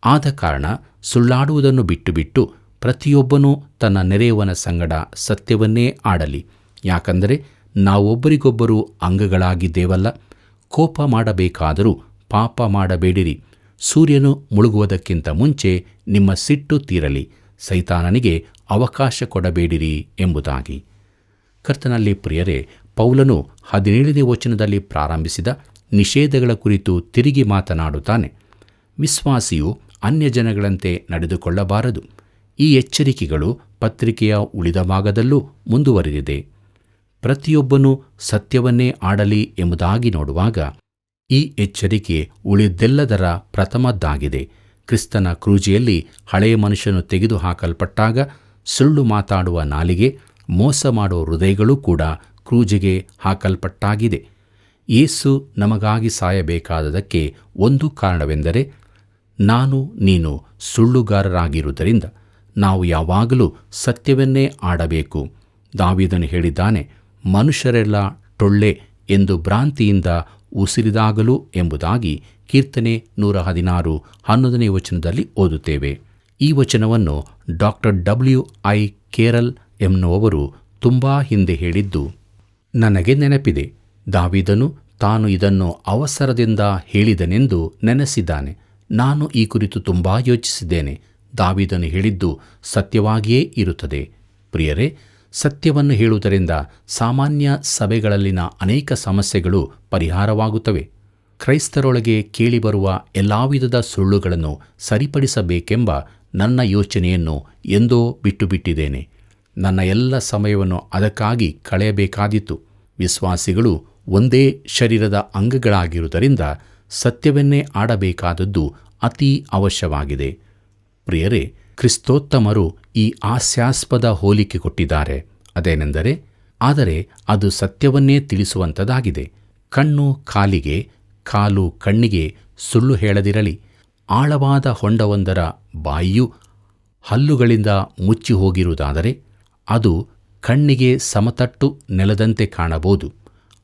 ಆದ ಕಾರಣ ಸುಳ್ಳಾಡುವುದನ್ನು ಬಿಟ್ಟು ಪ್ರತಿಯೊಬ್ಬನೂ ತನ್ನ ನೆರೆಯವನ ಸಂಗಡ ಸತ್ಯವನ್ನೇ ಆಡಲಿ. ಯಾಕಂದರೆ ನಾವೊಬ್ಬರಿಗೊಬ್ಬರು ಅಂಗಗಳಾಗಿದ್ದೇವಲ್ಲ. ಕೋಪ ಮಾಡಬೇಕಾದರೂ ಪಾಪ ಮಾಡಬೇಡಿರಿ. ಸೂರ್ಯನು ಮುಳುಗುವುದಕ್ಕಿಂತ ಮುಂಚೆ ನಿಮ್ಮ ಸಿಟ್ಟು ತೀರಲಿ. ಸೈತಾನನಿಗೆ ಅವಕಾಶ ಕೊಡಬೇಡಿರಿ ಎಂಬುದಾಗಿ. ಕರ್ತನಲ್ಲಿ ಪ್ರಿಯರೇ, ಪೌಲನು 17ನೇ ವಚನದಲ್ಲಿ ಪ್ರಾರಂಭಿಸಿದ ನಿಷೇಧಗಳ ಕುರಿತು ತಿರುಗಿ ಮಾತನಾಡುತ್ತಾನೆ. ವಿಶ್ವಾಸಿಯು ಅನ್ಯಜನಗಳಂತೆ ನಡೆದುಕೊಳ್ಳಬಾರದು. ಈ ಎಚ್ಚರಿಕೆಗಳು ಪತ್ರಿಕೆಯ ಉಳಿದ ಭಾಗದಲ್ಲೂ ಮುಂದುವರಿದಿದೆ. ಪ್ರತಿಯೊಬ್ಬನೂ ಸತ್ಯವನ್ನೇ ಆಡಲಿ ಎಂಬುದಾಗಿ ನೋಡುವಾಗ ಈ ಎಚ್ಚರಿಕೆ ಉಳಿದೆಲ್ಲದರ ಪ್ರಥಮದ್ದಾಗಿದೆ. ಕ್ರಿಸ್ತನ ಕ್ರೂಜಿಯಲ್ಲಿ ಹಳೆಯ ಮನುಷ್ಯನು ತೆಗೆದುಹಾಕಲ್ಪಟ್ಟಾಗ ಸುಳ್ಳು ಮಾತಾಡುವ ನಾಲಿಗೆ, ಮೋಸ ಮಾಡುವ ಹೃದಯಗಳು ಕೂಡ ಕ್ರೂಜಿಗೆ ಹಾಕಲ್ಪಟ್ಟಾಗಿದೆ. ಯೇಸು ನಮಗಾಗಿ ಸಾಯಬೇಕಾದದಕ್ಕೆ ಒಂದು ಕಾರಣವೆಂದರೆ ನೀನು ಸುಳ್ಳುಗಾರರಾಗಿರುವುದರಿಂದ ನಾವು ಯಾವಾಗಲೂ ಸತ್ಯವನ್ನೇ ಆಡಬೇಕು. ದಾವೀದನು ಹೇಳಿದ್ದಾನೆ, ಮನುಷ್ಯರೆಲ್ಲ ಟೊಳ್ಳೆ ಎಂದು ಭ್ರಾಂತಿಯಿಂದ ಉಸಿರಿದಾಗಲು ಎಂಬುದಾಗಿ ಕೀರ್ತನೆ 116 11ನೇ ವಚನದಲ್ಲಿ ಓದುತ್ತೇವೆ. ಈ ವಚನವನ್ನು ಡಾಕ್ಟರ್ WI ಕೇರಲ್ ಎನ್ನುವವರು ತುಂಬಾ ಹಿಂದೆ ಹೇಳಿದ್ದು ನನಗೆ ನೆನಪಿದೆ. ದಾವೀದನು ತಾನು ಇದನ್ನು ಅವಸರದಿಂದ ಹೇಳಿದನೆಂದು ನೆನೆಸಿದ್ದಾನೆ. ನಾನು ಈ ಕುರಿತು ತುಂಬಾ ಯೋಚಿಸಿದ್ದೇನೆ. ದಾವೀದನು ಹೇಳಿದ್ದು ಸತ್ಯವಾಗಿಯೇ ಇರುತ್ತದೆ. ಪ್ರಿಯರೇ, ಸತ್ಯವನ್ನು ಹೇಳುವುದರಿಂದ ಸಾಮಾನ್ಯ ಸಭೆಗಳಲ್ಲಿನ ಅನೇಕ ಸಮಸ್ಯೆಗಳು ಪರಿಹಾರವಾಗುತ್ತವೆ. ಕ್ರೈಸ್ತರೊಳಗೆ ಕೇಳಿಬರುವ ಎಲ್ಲ ವಿಧದ ಸುಳ್ಳುಗಳನ್ನು ಸರಿಪಡಿಸಬೇಕೆಂಬ ನನ್ನ ಯೋಚನೆಯನ್ನು ಎಂದೋ ಬಿಟ್ಟುಬಿಟ್ಟಿದ್ದೇನೆ. ನನ್ನ ಎಲ್ಲ ಸಮಯವನ್ನು ಅದಕ್ಕಾಗಿ ಕಳೆಯಬೇಕಾದೀತು. ವಿಶ್ವಾಸಿಗಳು ಒಂದೇ ಶರೀರದ ಅಂಗಗಳಾಗಿರುವುದರಿಂದ ಸತ್ಯವನ್ನೇ ಆಡಬೇಕಾದದ್ದು ಅತೀ ಅವಶ್ಯವಾಗಿದೆ. ಪ್ರಿಯರೇ, ಕ್ರಿಸ್ತೋತ್ತಮರು ಈ ಹಾಸ್ಯಾಸ್ಪದ ಹೋಲಿಕೆ ಕೊಟ್ಟಿದ್ದಾರೆ. ಅದೇನೆಂದರೆ, ಆದರೆ ಅದು ಸತ್ಯವನ್ನೇ ತಿಳಿಸುವಂಥದ್ದಾಗಿದೆ. ಕಣ್ಣು ಕಾಲಿಗೆ, ಕಾಲು ಕಣ್ಣಿಗೆ ಸುಳ್ಳು ಹೇಳದಿರಲಿ. ಆಳವಾದ ಹೊಂಡವೊಂದರ ಬಾಯಿಯು ಹಲ್ಲುಗಳಿಂದ ಮುಚ್ಚಿ ಹೋಗಿರುವುದಾದರೆ ಅದು ಕಣ್ಣಿಗೆ ಸಮತಟ್ಟು ನೆಲದಂತೆ ಕಾಣಬಹುದು.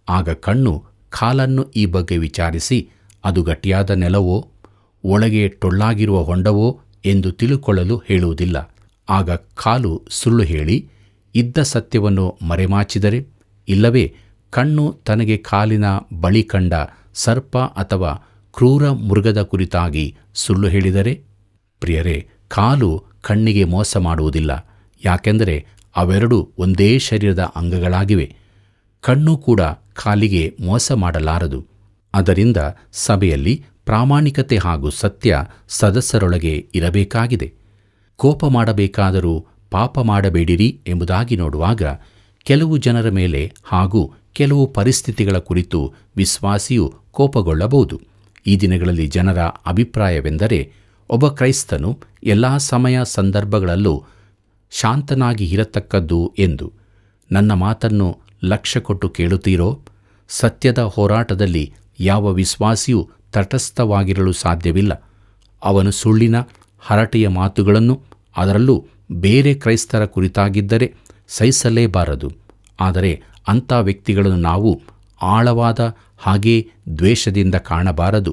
ಆಗ ಕಣ್ಣು ಕಾಲನ್ನು ಈ ಬಗ್ಗೆ ವಿಚಾರಿಸಿ ಅದು ಗಟ್ಟಿಯಾದ ನೆಲವೋ ಒಳಗೆ ಟೊಳ್ಳಾಗಿರುವ ಹೊಂಡವೋ ಎಂದು ತಿಳುಕೊಳ್ಳಲು ಹೇಳುವುದಿಲ್ಲ. ಆಗ ಕಾಲು ಸುಳ್ಳು ಹೇಳಿ ಇದ್ದ ಸತ್ಯವನ್ನು ಮರೆಮಾಚಿದರೆ, ಇಲ್ಲವೇ ಕಣ್ಣು ತನಗೆ ಕಾಲಿನ ಬಳಿ ಕಂಡ ಸರ್ಪ ಅಥವಾ ಕ್ರೂರ ಮೃಗದ ಕುರಿತಾಗಿ ಸುಳ್ಳು ಹೇಳಿದರೆ? ಪ್ರಿಯರೇ, ಕಾಲು ಕಣ್ಣಿಗೆ ಮೋಸ ಮಾಡುವುದಿಲ್ಲ. ಯಾಕೆಂದರೆ ಅವೆರಡೂ ಒಂದೇ ಶರೀರದ ಅಂಗಗಳಾಗಿವೆ. ಕಣ್ಣು ಕೂಡ ಕಾಲಿಗೆ ಮೋಸ ಮಾಡಲಾರದು. ಅದರಿಂದ ಸಭೆಯಲ್ಲಿ ಪ್ರಾಮಾಣಿಕತೆ ಹಾಗೂ ಸತ್ಯ ಸದಸ್ಯರೊಳಗೆ ಇರಬೇಕಾಗಿದೆ. ಕೋಪ ಮಾಡಬೇಕಾದರೂ ಪಾಪ ಮಾಡಬೇಡಿರಿ ಎಂಬುದಾಗಿ ನೋಡುವಾಗ, ಕೆಲವು ಜನರ ಮೇಲೆ ಹಾಗೂ ಕೆಲವು ಪರಿಸ್ಥಿತಿಗಳ ಕುರಿತು ವಿಶ್ವಾಸಿಯು ಕೋಪಗೊಳ್ಳಬಹುದು. ಈ ದಿನಗಳಲ್ಲಿ ಜನರ ಅಭಿಪ್ರಾಯವೆಂದರೆ, ಒಬ್ಬ ಕ್ರೈಸ್ತನು ಎಲ್ಲ ಸಮಯ ಸಂದರ್ಭಗಳಲ್ಲೂ ಶಾಂತನಾಗಿ ಇರತಕ್ಕದ್ದು ಎಂದು. ನನ್ನ ಮಾತನ್ನು ಲಕ್ಷ್ಯ ಕೊಟ್ಟು ಕೇಳುತ್ತೀರೋ? ಸತ್ಯದ ಹೋರಾಟದಲ್ಲಿ ಯಾವ ವಿಶ್ವಾಸಿಯೂ ತಟಸ್ಥವಾಗಿರಲು ಸಾಧ್ಯವಿಲ್ಲ. ಅವನು ಸುಳ್ಳಿನ ಹರಟೆಯ ಮಾತುಗಳನ್ನು, ಅದರಲ್ಲೂ ಬೇರೆ ಕ್ರೈಸ್ತರ ಕುರಿತಾಗಿದ್ದರೆ ಸಹಿಸಲೇಬಾರದು. ಆದರೆ ಅಂಥ ವ್ಯಕ್ತಿಗಳನ್ನು ನಾವು ಆಳವಾದ ಹಾಗೇ ದ್ವೇಷದಿಂದ ಕಾಣಬಾರದು.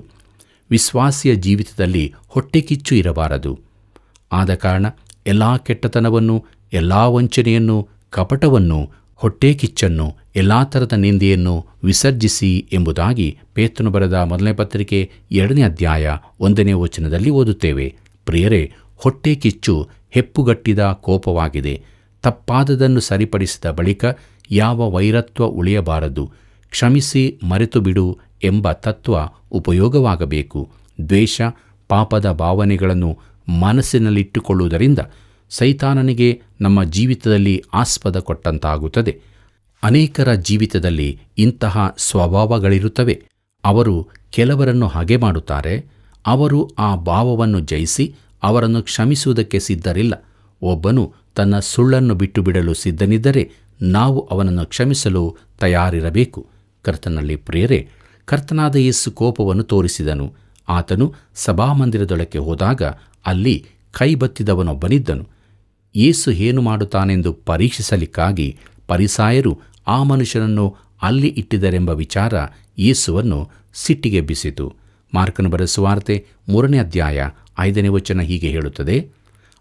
ವಿಶ್ವಾಸಿಯ ಜೀವಿತದಲ್ಲಿ ಹೊಟ್ಟೆಕಿಚ್ಚು ಇರಬಾರದು. ಆದ ಕಾರಣ ಎಲ್ಲ ಕೆಟ್ಟತನವನ್ನು, ಎಲ್ಲ ವಂಚನೆಯನ್ನು, ಕಪಟವನ್ನು, ಹೊಟ್ಟೆಕಿಚ್ಚನ್ನು, ಎಲ್ಲ ಥರದ ನಿಂದೆಯನ್ನು ವಿಸರ್ಜಿಸಿ ಎಂಬುದಾಗಿ ಪೇತ್ರನು ಬರೆದ ಮೊದಲನೇ ಪತ್ರಿಕೆ 2ನೇ ಅಧ್ಯಾಯ 1ನೇ ವಚನದಲ್ಲಿ ಓದುತ್ತೇವೆ. ಪ್ರಿಯರೇ, ಹೊಟ್ಟೆಕಿಚ್ಚು ಹೆಪ್ಪುಗಟ್ಟಿದ ಕೋಪವಾಗಿದೆ. ತಪ್ಪಾದದನ್ನು ಸರಿಪಡಿಸಿದ ಬಳಿಕ ಯಾವ ವೈರತ್ವ ಉಳಿಯಬಾರದು. ಕ್ಷಮಿಸಿ ಮರೆತು ಬಿಡು ಎಂಬ ತತ್ವ ಉಪಯೋಗವಾಗಬೇಕು. ದ್ವೇಷ, ಪಾಪದ ಭಾವನೆಗಳನ್ನು ಮನಸ್ಸಿನಲ್ಲಿಟ್ಟುಕೊಳ್ಳುವುದರಿಂದ ಸೈತಾನನಿಗೆ ನಮ್ಮ ಜೀವಿತದಲ್ಲಿ ಆಸ್ಪದ ಕೊಟ್ಟಂತಾಗುತ್ತದೆ. ಅನೇಕರ ಜೀವಿತದಲ್ಲಿ ಇಂತಹ ಸ್ವಭಾವಗಳಿರುತ್ತವೆ. ಅವರು ಕೆಲವರನ್ನು ಹಾಗೆ ಮಾಡುತ್ತಾರೆ. ಅವರು ಆ ಭಾವವನ್ನು ಜಯಿಸಿ ಅವರನ್ನು ಕ್ಷಮಿಸುವುದಕ್ಕೆ ಸಿದ್ಧರಿಲ್ಲ. ಒಬ್ಬನು ತನ್ನ ಸುಳ್ಳನ್ನು ಬಿಟ್ಟು ಬಿಡಲು ಸಿದ್ಧನಿದ್ದರೆ ನಾವು ಅವನನ್ನು ಕ್ಷಮಿಸಲು ತಯಾರಿರಬೇಕು. ಕರ್ತನಲ್ಲಿ ಪ್ರಿಯರೇ, ಕರ್ತನಾದ ಯೇಸು ಕೋಪವನ್ನು ತೋರಿಸಿದನು. ಆತನು ಸಭಾಮಂದಿರದೊಳಕ್ಕೆ ಹೋದಾಗ ಅಲ್ಲಿ ಕೈಬತ್ತಿದವನೊಬ್ಬನಿದ್ದನು. ಯೇಸು ಏನು ಮಾಡುತ್ತಾನೆಂದು ಪರೀಕ್ಷಿಸಲಿಕ್ಕಾಗಿ ಫರಿಸಾಯರು ಆ ಮನುಷ್ಯನನ್ನು ಅಲ್ಲಿ ಇಟ್ಟಿದ್ದರೆಂಬ ವಿಚಾರ ಯೇಸುವನ್ನು ಸಿಟ್ಟಿಗೆಬ್ಬಿಸಿತು. ಮಾರ್ಕನು ಬರೆದ ಸುವಾರ್ತೆ 3ನೇ ಅಧ್ಯಾಯ 5ನೇ ವಚನ ಹೀಗೆ ಹೇಳುತ್ತದೆ.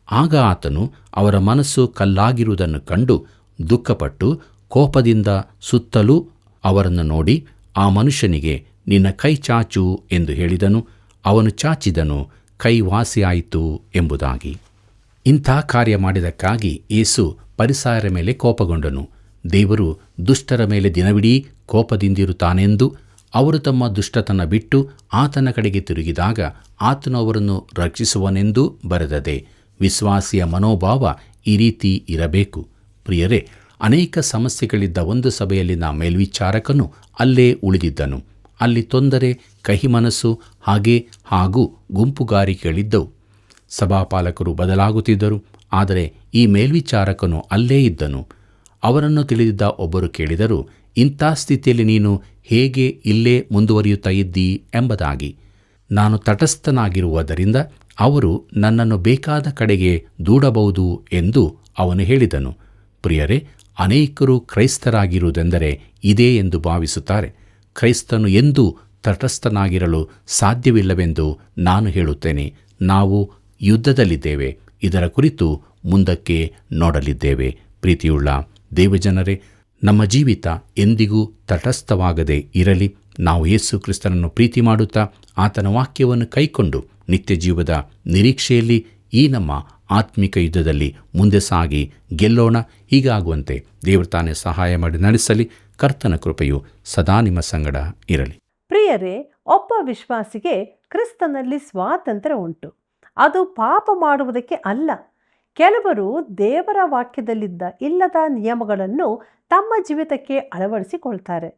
ಆಗ ಆತನು ಅವರ ಮನಸ್ಸು ಕಲ್ಲಾಗಿರುವುದನ್ನು ಕಂಡು ದುಃಖಪಟ್ಟು ಕೋಪದಿಂದ ಸುತ್ತಲೂ ಅವರನ್ನು ನೋಡಿ ಆ ಮನುಷ್ಯನಿಗೆ, ನಿನ್ನ ಕೈ ಚಾಚು ಎಂದು ಹೇಳಿದನು. ಅವನು ಚಾಚಿದನು, ಕೈ ವಾಸಿಯಾಯಿತು ಎಂಬುದಾಗಿ. ಇಂಥ ಕಾರ್ಯ ಮಾಡಿದಕ್ಕಾಗಿ ಯೇಸು ಫರಿಸಾಯರ ಮೇಲೆ ಕೋಪಗೊಂಡನು. ದೇವರು ದುಷ್ಟರ ಮೇಲೆ ದಿನವಿಡೀ ಕೋಪದಿಂದಿರುತ್ತಾನೆಂದು ಅವರು ತಮ್ಮ ದುಷ್ಟತನ ಬಿಟ್ಟು ಆತನ ಕಡೆಗೆ ತಿರುಗಿದಾಗ ಆತನು ಅವರನ್ನು ರಕ್ಷಿಸುವನೆಂದು ಬರೆದದೆ. ವಿಶ್ವಾಸಿಯ ಮನೋಭಾವ ಈ ರೀತಿ ಇರಬೇಕು. ಪ್ರಿಯರೇ, ಅನೇಕ ಸಮಸ್ಯೆಗಳಿದ್ದ ಒಂದು ಸಭೆಯಲ್ಲಿನ ಮೇಲ್ವಿಚಾರಕನು ಅಲ್ಲೇ ಉಳಿದಿದ್ದನು. ಅಲ್ಲಿ ತೊಂದರೆ, ಕಹಿಮನಸ್ಸು ಹಾಗೂ ಗುಂಪುಗಾರಿಕೆಗಳಿದ್ದವು. ಸಭಾಪಾಲಕರು ಬದಲಾಗುತ್ತಿದ್ದರು, ಆದರೆ ಈ ಮೇಲ್ವಿಚಾರಕನು ಅಲ್ಲೇ ಇದ್ದನು. ಅವರನ್ನು ತಿಳಿದಿದ್ದ ಒಬ್ಬರು ಕೇಳಿದರು, ಇಂಥ ಸ್ಥಿತಿಯಲ್ಲಿ ನೀನು ಹೇಗೆ ಇಲ್ಲೇ ಮುಂದುವರಿಯುತ್ತಾ ಇದ್ದೀ ಎಂಬುದಾಗಿ. ನಾನು ತಟಸ್ಥನಾಗಿರುವುದರಿಂದ ಅವರು ನನ್ನನ್ನು ಬೇಕಾದ ಕಡೆಗೆ ದೂಡಬಹುದು ಎಂದು ಅವನು ಹೇಳಿದನು. ಪ್ರಿಯರೇ, ಅನೇಕರು ಕ್ರೈಸ್ತರಾಗಿರುವುದೆಂದರೆ ಇದೇ ಎಂದು ಭಾವಿಸುತ್ತಾರೆ. ಕ್ರೈಸ್ತನು ಎಂದೂ ತಟಸ್ಥನಾಗಿರಲು ಸಾಧ್ಯವಿಲ್ಲವೆಂದು ನಾನು ಹೇಳುತ್ತೇನೆ. ನಾವು ಯುದ್ಧದಲ್ಲಿದ್ದೇವೆ. ಇದರ ಕುರಿತು ಮುಂದಕ್ಕೆ ನೋಡಲಿದ್ದೇವೆ. ಪ್ರೀತಿಯುಳ್ಳ ದೇವಜನರೇ, ನಮ್ಮ ಜೀವಿತ ಎಂದಿಗೂ ತಟಸ್ಥವಾಗದೇ ಇರಲಿ. ನಾವು ಯೇಸು ಕ್ರಿಸ್ತನನ್ನು ಪ್ರೀತಿ ಮಾಡುತ್ತಾ ಆತನ ವಾಕ್ಯವನ್ನು ಕೈಕೊಂಡು ನಿತ್ಯ ಜೀವದ ನಿರೀಕ್ಷೆಯಲ್ಲಿ ಈ ನಮ್ಮ ಆತ್ಮಿಕ ಯುದ್ಧದಲ್ಲಿ ಮುಂದೆ ಸಾಗಿ ಗೆಲ್ಲೋಣ. ಹೀಗಾಗುವಂತೆ ದೇವರು ತಾನೇ ಸಹಾಯ ಮಾಡಿ ನಡೆಸಲಿ. ಕರ್ತನ ಕೃಪೆಯು ಸದಾ ನಿಮ್ಮ ಸಂಗಡ ಇರಲಿ. ಪ್ರಿಯರೇ, ಒಬ್ಬ ವಿಶ್ವಾಸಿಗೆ ಕ್ರಿಸ್ತನಲ್ಲಿ ಸ್ವಾತಂತ್ರ್ಯ ಉಂಟು. ಅದು ಪಾಪ ಮಾಡುವುದಕ್ಕೆ ಅಲ್ಲ. ಕೆಲವರು ದೇವರ ವಾಕ್ಯದಲ್ಲಿದ್ದ ಇಲ್ಲದ ನಿಯಮಗಳನ್ನು ತಮ್ಮ ಜೀವಿತಕ್ಕೆ ಅಳವಡಿಸಿಕೊಳ್ತಾರೆ.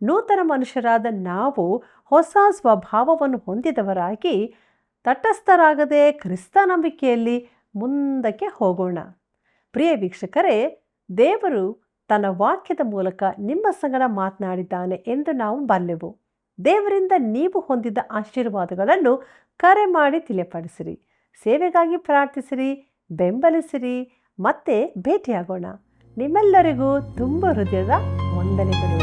ನೂತನ ಮನುಷ್ಯರಾದ ನಾವು ಹೊಸ ಸ್ವಭಾವವನ್ನು ಹೊಂದಿದವರಾಗಿ ತಟಸ್ಥರಾಗದೆ ಕ್ರಿಸ್ತ ನಂಬಿಕೆಯಲ್ಲಿ ಮುಂದಕ್ಕೆ ಹೋಗೋಣ. ಪ್ರಿಯ ವೀಕ್ಷಕರೇ, ದೇವರು ತನ್ನ ವಾಕ್ಯದ ಮೂಲಕ ನಿಮ್ಮ ಸಂಗಡ ಮಾತನಾಡಿದ್ದಾನೆ ಎಂದು ನಾವು ಬಲ್ಲೆವು. ದೇವರಿಂದ ನೀವು ಹೊಂದಿದ ಆಶೀರ್ವಾದಗಳನ್ನು ಕರೆ ಮಾಡಿ ತಿಳಿಯಪಡಿಸಿರಿ. ಸೇವೆಗಾಗಿ ಪ್ರಾರ್ಥಿಸಿರಿ, ಬೆಂಬಲಿಸಿರಿ. ಮತ್ತೆ ಭೇಟಿಯಾಗೋಣ. ನಿಮ್ಮೆಲ್ಲರಿಗೂ ತುಂಬ ಹೃದಯದ ವಂದನೆಗಳು.